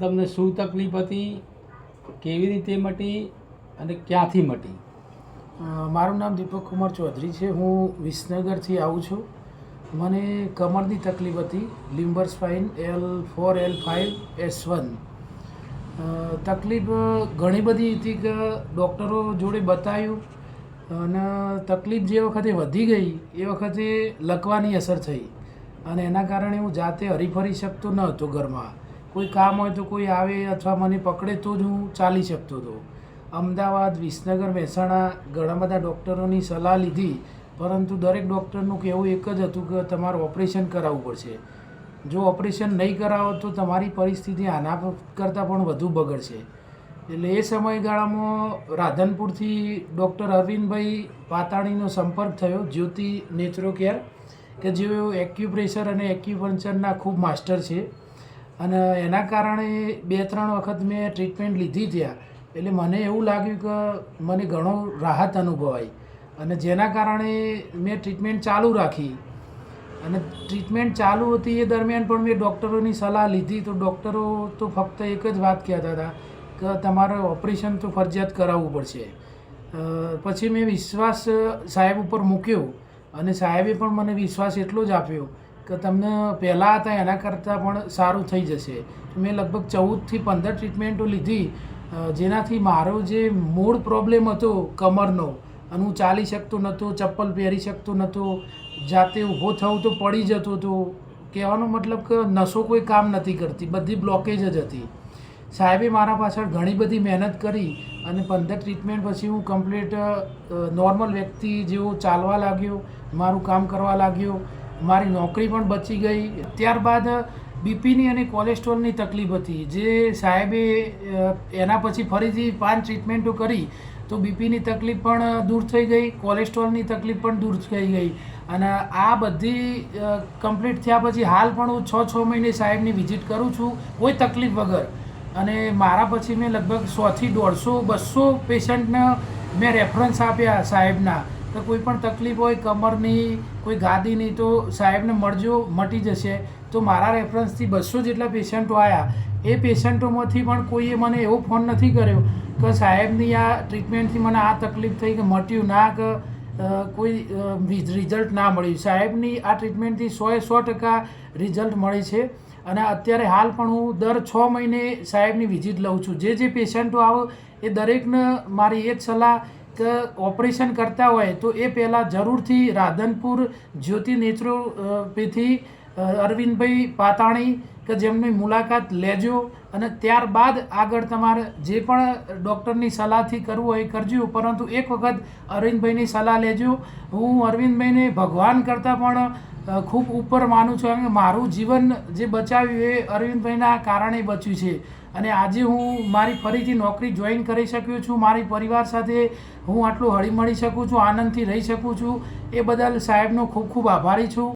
તમને શું તકલીફ હતી, કેવી રીતે મટી અને ક્યાંથી મટી? મારું નામ દીપક કુમાર ચૌધરી છે. હું વિસનગરથી આવું છું. મને કમરની તકલીફ હતી, લિમ્બર સ્પાઇન L4 L5 S1. તકલીફ ઘણી બધી હતી કે ડૉક્ટરો જોડે બતાવ્યું અને તકલીફ જે વખતે વધી ગઈ એ વખતે લકવાની અસર થઈ અને એના કારણે હું જાતે હરીફરી શકતો ન હતો. ઘરમાં કોઈ કામ હોય તો કોઈ આવે અથવા મને પકડે તો જ હું ચાલી શકતો હતો. અમદાવાદ, વિસનગર, મહેસાણા ઘણા બધા ડૉક્ટરોની સલાહ લીધી, પરંતુ દરેક ડૉક્ટરનું કહેવું એક જ હતું કે તમારે ઓપરેશન કરાવવું પડશે. જો ઓપરેશન નહીં કરાવો તો તમારી પરિસ્થિતિ આના કરતાં પણ વધુ બગડશે. એટલે એ સમયગાળામાં રાધનપુરથી ડૉક્ટર અરવિંદભાઈ પાતાણીનો સંપર્ક થયો, જ્યોતિ નેચરો કેર, કે જેઓ એક્યુપ્રેશર અને એક્યુપંક્ચરના ખૂબ માસ્ટર છે. અને એના કારણે 2-3 વખત મેં ટ્રીટમેન્ટ લીધી ત્યાં. એટલે મને એવું લાગ્યું કે મને ઘણો રાહત અનુભવાઈ અને જેના કારણે મેં ટ્રીટમેન્ટ ચાલુ રાખી. અને ટ્રીટમેન્ટ ચાલુ હતી એ દરમિયાન પણ મેં ડૉક્ટરોની સલાહ લીધી, તો ડૉક્ટરો તો ફક્ત એક જ વાત કહેતા હતા કે તમારે ઓપરેશન તો ફરજિયાત કરાવવું પડશે. પછી મેં વિશ્વાસ સાહેબ ઉપર મૂક્યો અને સાહેબે પણ મને વિશ્વાસ એટલો જ આપ્યો કે તમને પહેલાં હતા એના કરતાં પણ સારું થઈ જશે. મેં લગભગ 14થી 15 ટ્રીટમેન્ટો લીધી, જેનાથી મારો જે મૂળ પ્રોબ્લેમ હતો કમરનો, અને હું ચાલી શકતો નહોતો, ચપ્પલ પહેરી શકતો નહોતો, જાતે ઊભો થવું તો પડી જતો હતો. કહેવાનો મતલબ કે નસો કોઈ કામ નથી કરતી, બધી બ્લોકેજ જ હતી. સાહેબે મારા પાછળ ઘણી બધી મહેનત કરી અને 15 ટ્રીટમેન્ટ પછી હું કમ્પ્લીટ નોર્મલ વ્યક્તિ જેવો ચાલવા લાગ્યો, મારું કામ કરવા લાગ્યો, મારી નોકરી પણ બચી ગઈ. ત્યારબાદ બીપીની અને કોલેસ્ટ્રોલની તકલીફ હતી, જે સાહેબે એના પછી ફરીથી 5 ટ્રીટમેન્ટો કરી તો બીપીની તકલીફ પણ દૂર થઈ ગઈ, કોલેસ્ટ્રોલની તકલીફ પણ દૂર થઈ ગઈ. અને આ બધી કમ્પ્લીટ થયા પછી હાલ પણ હું 6 મહિને સાહેબની વિઝિટ કરું છું કોઈ તકલીફ વગર. અને મારા પછી મેં લગભગ 100થી 150-200 પેશન્ટને મેં રેફરન્સ આપ્યા સાહેબના કે કોઈ પણ તકલીફ હોય કમરની, કોઈ ગાદીની, તો સાહેબને મળજો, મટી જશે. તો મારા રેફરન્સથી 200 જેટલા પેશન્ટો આવ્યા. એ પેશન્ટોમાંથી પણ કોઈએ મને એવો ફોન નથી કર્યો કે સાહેબની આ ટ્રીટમેન્ટથી મને આ તકલીફ થઈ કે મટ્યું ના, કે કોઈ રિઝલ્ટ ના મળ્યું. સાહેબની આ ટ્રીટમેન્ટથી 100% રિઝલ્ટ મળે છે. અને અત્યારે હાલ પણ હું દર 6 મહિને સાહેબની વિઝિટ લઉં છું. જે પેશન્ટો આવે એ દરેકને મારી એ જ સલાહ કે ઓપરેશન કરતા હોય તો એ પહેલાં જરૂરથી રાધનપુર જ્યોતિ નેચરોપેથી અરવિંદભાઈ પાતાણી કે જેમની મુલાકાત લેજો અને ત્યારબાદ આગળ તમારે જે પણ ડૉક્ટરની સલાહથી કરવું હોય એ કરજો. પરંતુ એક વખત અરવિંદભાઈની સલાહ લેજો. હું અરવિંદભાઈને ભગવાન કરતાં પણ ખૂબ ઉપર માનું છું, કારણ કે મારું જીવન જે બચાવ્યું એ અરવિંદભાઈના કારણે બચ્યું છે. અને આજે હું મારી ફરીથી નોકરી જોઈન કરી શક્યો છું, મારી પરિવાર સાથે હું આટલું હળીમળી શકું છું, આનંદથી રહી શકું છું. એ બદલ સાહેબનો ખૂબ ખૂબ આભારી છું.